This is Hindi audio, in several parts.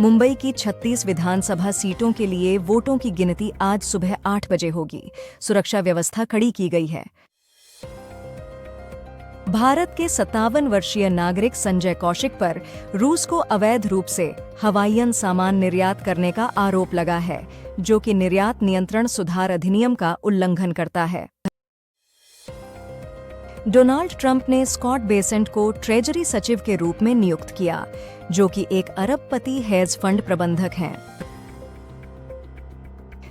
मुंबई की 36 विधानसभा सीटों के लिए वोटों की गिनती आज सुबह 8 बजे होगी। सुरक्षा व्यवस्था कड़ी की गई है। भारत के 57 वर्षीय नागरिक संजय कौशिक पर रूस को अवैध रूप से हवाईयन सामान निर्यात करने का आरोप लगा है, जो कि निर्यात नियंत्रण सुधार अधिनियम का उल्लंघन करता है। डोनाल्ड ट्रंप ने स्कॉट बेसेंट को ट्रेजरी सचिव के रूप में नियुक्त किया, जो कि एक अरबपति हेज फंड प्रबंधक हैं।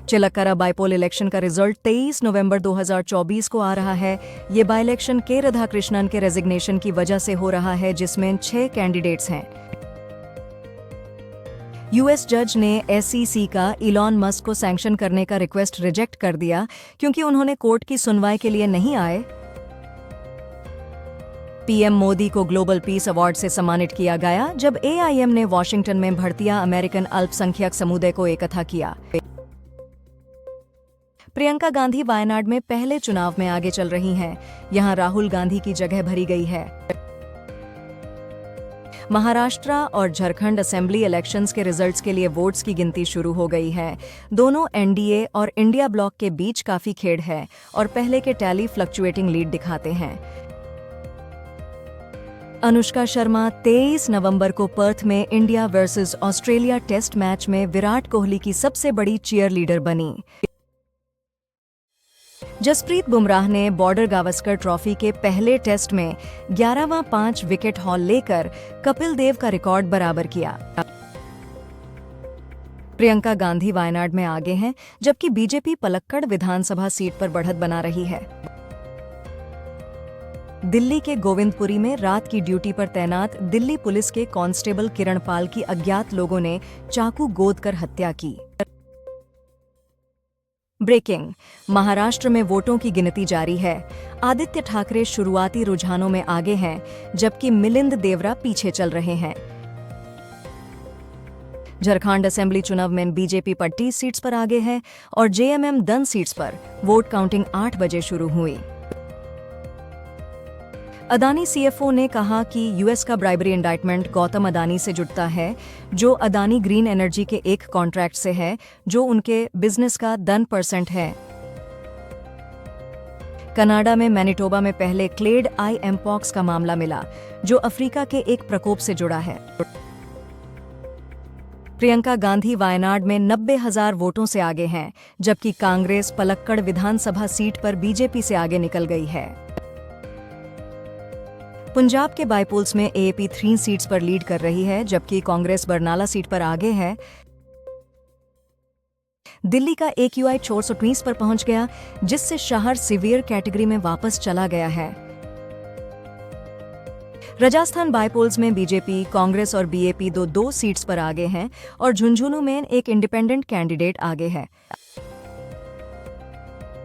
चिलक्करा बाइपोल इलेक्शन का रिजल्ट 23 नवंबर 2024 को आ रहा है। ये बाई इलेक्शन के राधाकृष्णन के रेजिग्नेशन की वजह से हो रहा है, जिसमें 6 कैंडिडेट्स हैं। यूएस जज ने एसईसी का इलॉन मस्क को सैंक्शन करने का रिक्वेस्ट रिजेक्ट कर दिया, क्योंकि उन्होंने कोर्ट की सुनवाई के लिए नहीं आए। पीएम मोदी को ग्लोबल पीस अवार्ड से सम्मानित किया गया, जब एआईएम ने वॉशिंगटन में भड़तिया अमेरिकन अल्पसंख्यक समुदाय को इकट्ठा किया। प्रियंका गांधी वायनाड में पहले चुनाव में आगे चल रही हैं। यहां राहुल गांधी की जगह भरी गई है। महाराष्ट्र और झारखंड असेंबली इलेक्शंस के रिजल्ट्स के लिए वोट्स की गिनती शुरू हो गई है। दोनों एनडीए और इंडिया ब्लॉक के बीच काफी खेड़ है और पहले के टैली फ्लक्चुएटिंग लीड दिखाते हैं। अनुष्का शर्मा 23 नवंबर को पर्थ में India versus Australia test match में विराट कोहली की सबसे बड़ी चीयर लीडर बनी। जसप्रीत बुमराह ने बॉर्डर गावस्कर ट्रॉफी के पहले टेस्ट में 11वां 5 विकेट हॉल लेकर कपिल देव का रिकॉर्ड बराबर किया। प्रियंका गांधी वायनाड में आगे हैं, जबकि बीजेपी पलक्कड़ विधानसभा सीट पर बढ़त बना रही है। दिल्ली के गोविंदपुरी में रात की ड्यूटी पर तैनात दिल्ली पुलिस के कांस्टेबल किरण पाल की अज्ञात लोगों ने चाकू गोदकर हत्या की। ब्रेकिंग, महाराष्ट्र में वोटों की गिनती जारी है। आदित्य ठाकरे शुरुआती रुझानों में आगे हैं, जबकि मिलिंद देवरा पीछे चल रहे हैं। झारखंड असेंबली चुनाव में बीजेपी 30 सीट्स पर आगे है और जेएमएम 10 सीट्स पर वोट काउंटिंग 8 बजे शुरू हुई। अदानी सीएफओ ने कहा कि यूएस का ब्राइबरी इंडाइटमेंट गौतम अदानी से जुड़ता है, जो अदानी ग्रीन एनर्जी के एक कॉन्ट्रैक्ट से है, जो उनके बिजनेस का 10% है। कनाडा में मैनिटोबा में पहले क्लेड आई एमपॉक्स का मामला मिला, जो अफ्रीका के एक प्रकोप से जुड़ा है। प्रियंका गांधी वायनाड में 90,000 वोटों से आगे हैं, जबकि कांग्रेस पलक्कड़ विधानसभा सीट पर बीजेपी से आगे निकल गई है। पंजाब के बाईपोल्स में एएपी 3 सीट्स पर लीड कर रही है, जबकि कांग्रेस बरनाला सीट पर आगे है। दिल्ली का एक्यूआई 419 पर पहुंच गया, जिससे शहर सीवियर कैटेगरी में वापस चला गया है। राजस्थान बाईपोल्स में बीजेपी, कांग्रेस और बीएपी दो सीट्स पर आगे हैं और झुंझुनू में एक इंडिपेंडेंट कैंडिडेट आगे है।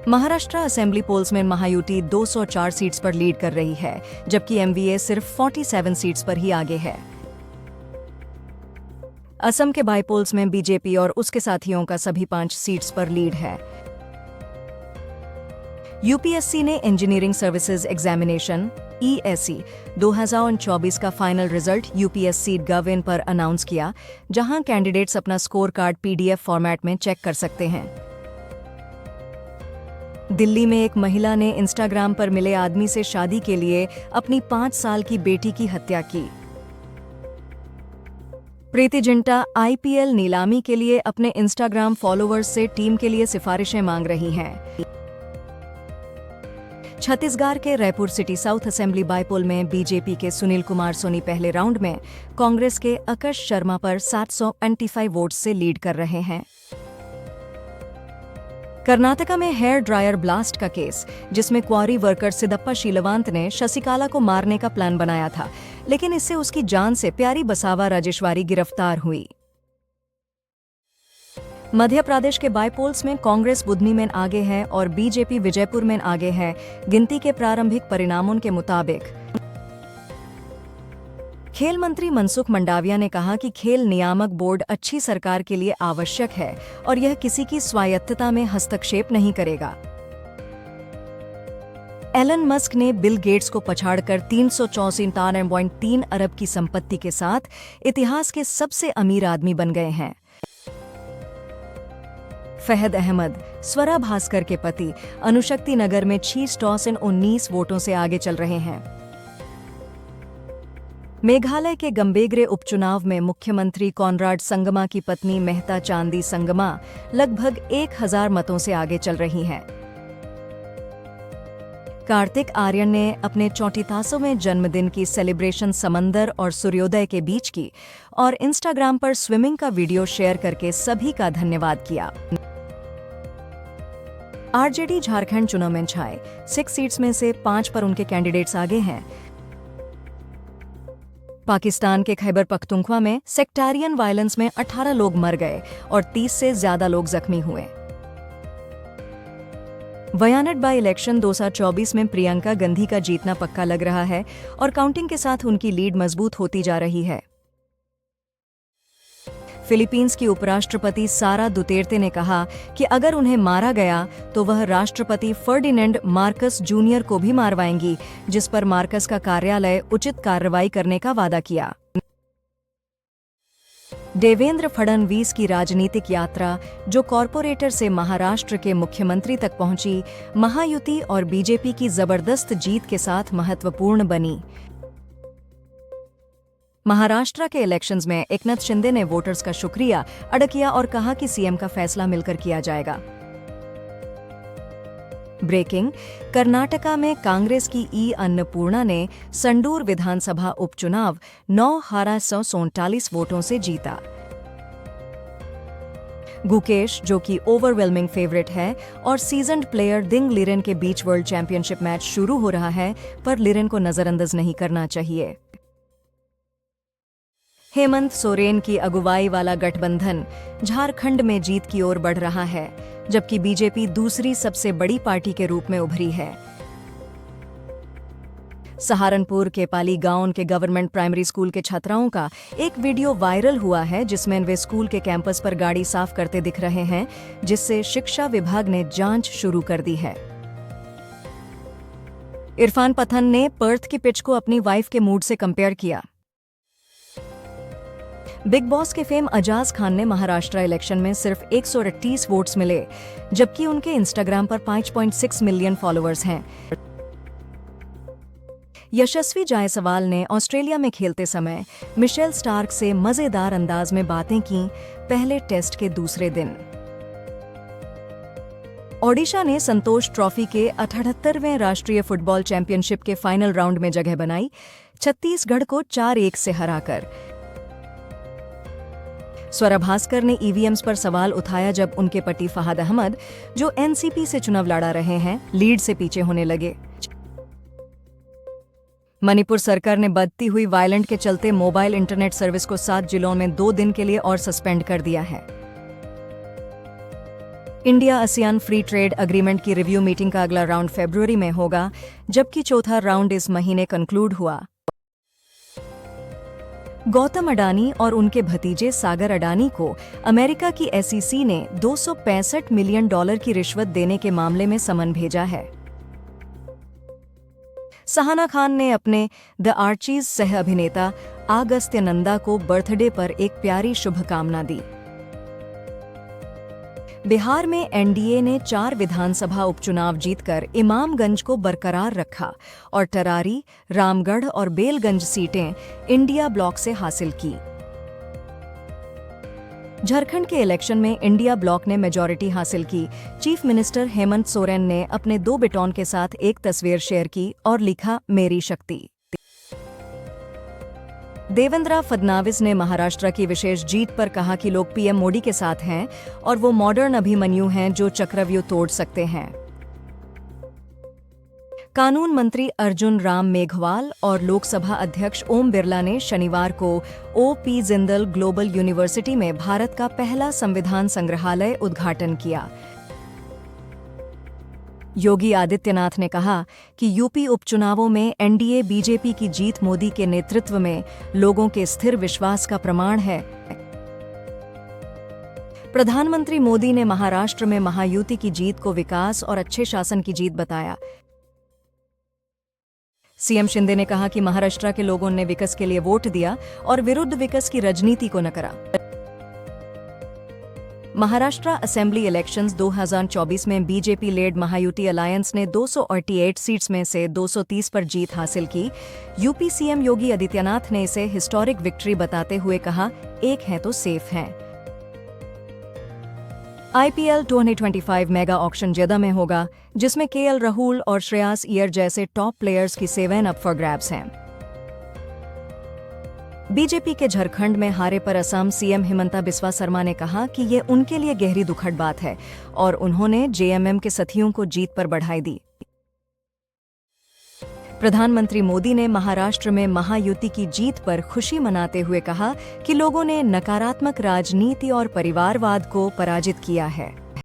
महाराष्ट्र असेंबली पोल्स में महायुति 204 सीट्स पर लीड कर रही है, जबकि एमवीए सिर्फ 47 सीट्स पर ही आगे है। असम के बाईपोल्स में बीजेपी और उसके साथियों का सभी 5 सीट्स पर लीड है। यूपीएससी ने इंजीनियरिंग सर्विसेज एग्जामिनेशन ईएससी 2024 का फाइनल रिजल्ट यूपीएससी गव.इन पर अनाउंस किया, जहां कैंडिडेट्स अपना स्कोर कार्ड पीडीएफ फॉर्मेट में चेक कर सकते हैं। दिल्ली में एक महिला ने इंस्टाग्राम पर मिले आदमी से शादी के लिए अपनी 5 साल की बेटी की हत्या की। प्रीति जिंटा आईपीएल नीलामी के लिए अपने इंस्टाग्राम फॉलोअर्स से टीम के लिए सिफारिशें मांग रही हैं। छत्तीसगढ़ के Raipur city south assembly bypoll में बीजेपी के सुनील कुमार सोनी पहले राउंड में कांग्रेस के आकाश शर्मा पर 725 वोट्स से लीड कर रहे हैं। कर्नाटका में हेयर ड्रायर ब्लास्ट का केस, जिसमें क्वारी वर्कर सिदप्पा शीलवांत ने शशिकाला को मारने का प्लान बनाया था, लेकिन इससे उसकी जान से प्यारी बसावा राजेश्वरी गिरफ्तार हुई। मध्य प्रदेश के बाईपोल्स में कांग्रेस बुधनी में आगे है और बीजेपी विजयपुर में आगे है। गिनती के प्रारंभिक परिणामों के मुताबिक खेल मंत्री मनसुख मंडाविया ने कहा कि खेल नियामक बोर्ड अच्छी सरकार के लिए आवश्यक है और यह किसी की स्वायत्तता में हस्तक्षेप नहीं करेगा। एलन मस्क ने बिल गेट्स को पछाड़कर 364.3 अरब की संपत्ति के साथ इतिहास के सबसे अमीर आदमी बन गए हैं। फहद अहमद, स्वरा भास्कर के पति, अनुशक्ति नगर में 619 वोटों से आगे चल रहे हैं। मेघालय के गंबेगरे उपचुनाव में मुख्यमंत्री कॉनराड संगमा की पत्नी मेहता चांदी संगमा लगभग 1000 मतों से आगे चल रही हैं। कार्तिक आर्यन ने अपने 34वें जन्मदिन की सेलिब्रेशन समंदर और सूर्योदय के बीच की और इंस्टाग्राम पर स्विमिंग का वीडियो शेयर करके सभी का धन्यवाद किया। आरजेडी झारखंड चुनाव में छाए, 6 सीट्स में से 5 पर उनके कैंडिडेट्स आगे हैं। पाकिस्तान के खैबर पख्तूनख्वा में सेक्टारियन वायलेंस में 18 लोग मर गए और 30 से ज्यादा लोग जख्मी हुए। वयानट बाई इलेक्शन 2024 में प्रियंका गांधी का जीतना पक्का लग रहा है और काउंटिंग के साथ उनकी लीड मजबूत होती जा रही है। फिलीपींस की उपराष्ट्रपति सारा दुतेर्ते ने कहा कि अगर उन्हें मारा गया तो वह राष्ट्रपति फर्डिनेंड मार्कस जूनियर को भी मारवाएंगी, जिस पर मार्कस का कार्यालय उचित कार्रवाई करने का वादा किया। देवेंद्र फडणवीस की राजनीतिक यात्रा, जो कॉरपोरेटर से महाराष्ट्र के मुख्यमंत्री तक पहुंची, महायुति और बीजेपी की जबरदस्त जीत के साथ महत्वपूर्ण बनी। महाराष्ट्र के इलेक्शंस में एकनाथ शिंदे ने वोटर्स का शुक्रिया अदा किया और कहा कि सीएम का फैसला मिलकर किया जाएगा। ब्रेकिंग, कर्नाटका में कांग्रेस की ई अन्नपूर्णा ने संडूर विधानसभा उपचुनाव 9,147 वोटों से जीता। गुकेश, जो कि ओवरवेलमिंग फेवरेट है, और सीजन्ड प्लेयर दिंग लिरेन के बीच वर्ल्ड चैंपियनशिप मैच शुरू हो रहा है, पर लिरेन को नजरअंदाज नहीं करना चाहिए। हेमंत सोरेन की अगुवाई वाला गठबंधन झारखंड में जीत की ओर बढ़ रहा है, जबकि बीजेपी दूसरी सबसे बड़ी पार्टी के रूप में उभरी है। सहारनपुर के पाली गांव के गवर्नमेंट प्राइमरी स्कूल के छात्राओं का एक वीडियो वायरल हुआ है, जिसमें वे स्कूल के कैंपस पर गाड़ी साफ करते दिख रहे हैं, जिससे शिक्षा विभाग ने जांच शुरू कर दी है। इरफान पठान ने पर्थ की पिच को अपनी वाइफ के मूड से कंपेयर किया। बिग बॉस के फेम अजाज खान ने महाराष्ट्र इलेक्शन में सिर्फ 138 वोट्स मिले, जबकि उनके इंस्टाग्राम पर 5.6 मिलियन फॉलोअर्स हैं। यशस्वी जायसवाल ने ऑस्ट्रेलिया में खेलते समय मिशेल स्टार्क से मजेदार अंदाज में बातें की, पहले टेस्ट के दूसरे दिन। ओडिशा ने संतोष ट्रॉफी के 78वें राष्ट्रीय फुटबॉल चैंपियनशिप के फाइनल राउंड में जगह बनाई, छत्तीसगढ़ को 4-1 से हराकर। स्वरा भास्कर ने ईवीएम्स पर सवाल उठाया जब उनके पति फहद अहमद, जो एनसीपी से चुनाव लड़ा रहे हैं, लीड से पीछे होने लगे। मणिपुर सरकार ने बढ़ती हुई वायलेंट के चलते मोबाइल इंटरनेट सर्विस को 7 जिलों में 2 दिन के लिए और सस्पेंड कर दिया है। India ASEAN free trade agreement की रिव्यू मीटिंग का अगला राउंड फरवरी में होगा, जबकि चौथा राउंड इस महीने कंक्लूड हुआ। गौतम अडानी और उनके भतीजे सागर अडानी को अमेरिका की एसईसी ने $265 मिलियन की रिश्वत देने के मामले में समन भेजा है। सहाना खान ने अपने द आर्चीज सह अभिनेता अगस्त्य नंदा को बर्थडे पर एक प्यारी शुभकामना दी। बिहार में एनडीए ने 4 विधानसभा उपचुनाव जीतकर इमामगंज को बरकरार रखा और टरारी, रामगढ़ और बेलगंज सीटें इंडिया ब्लॉक से हासिल की। झारखंड के इलेक्शन में इंडिया ब्लॉक ने मेजॉरिटी हासिल की। चीफ मिनिस्टर हेमंत सोरेन ने अपने 2 बेटों के साथ एक तस्वीर शेयर की और लिखा, मेरी शक्ति। देवेंद्र फडणवीस ने महाराष्ट्र की विशेष जीत पर कहा कि लोग पीएम मोदी के साथ हैं और वो मॉडर्न अभिमन्यु हैं जो चक्रव्यूह तोड़ सकते हैं। कानून मंत्री अर्जुन राम मेघवाल और लोकसभा अध्यक्ष ओम बिरला ने शनिवार को ओपी जिंदल ग्लोबल यूनिवर्सिटी में भारत का पहला संविधान संग्रहालय उद्घाटन किया। योगी आदित्यनाथ ने कहा कि यूपी उपचुनावों में एनडीए बीजेपी की जीत मोदी के नेतृत्व में लोगों के स्थिर विश्वास का प्रमाण है। प्रधानमंत्री मोदी ने महाराष्ट्र में महायुति की जीत को विकास और अच्छे शासन की जीत बताया। सीएम शिंदे ने कहा कि महाराष्ट्र के लोगों ने विकास के लिए वोट दिया और विरुद्ध विकास की राजनीति को नकारा। महाराष्ट्र असेंबली इलेक्शंस 2024 में बीजेपी लेड महायुति अलायंस ने 248 सीट्स में से 230 पर जीत हासिल की। यूपी सीएम योगी आदित्यनाथ ने इसे हिस्टोरिक विक्ट्री बताते हुए कहा, एक है तो सेफ हैं। आईपीएल 2025 मेगा ऑक्शन जेदा में होगा, जिसमें केएल राहुल और श्रेयस अय्यर जैसे टॉप प्लेयर्स की 7 अप फॉर ग्रैब्स हैं। बीजेपी के झारखंड में हारे पर असम सीएम हिमंता बिस्वा शर्मा ने कहा कि ये उनके लिए गहरी दुखद बात है और उन्होंने जेएमएम के साथियों को जीत पर बधाई दी। प्रधानमंत्री मोदी ने महाराष्ट्र में महायुति की जीत पर खुशी मनाते हुए कहा कि लोगों ने नकारात्मक राजनीति और परिवारवाद को पराजित किया है।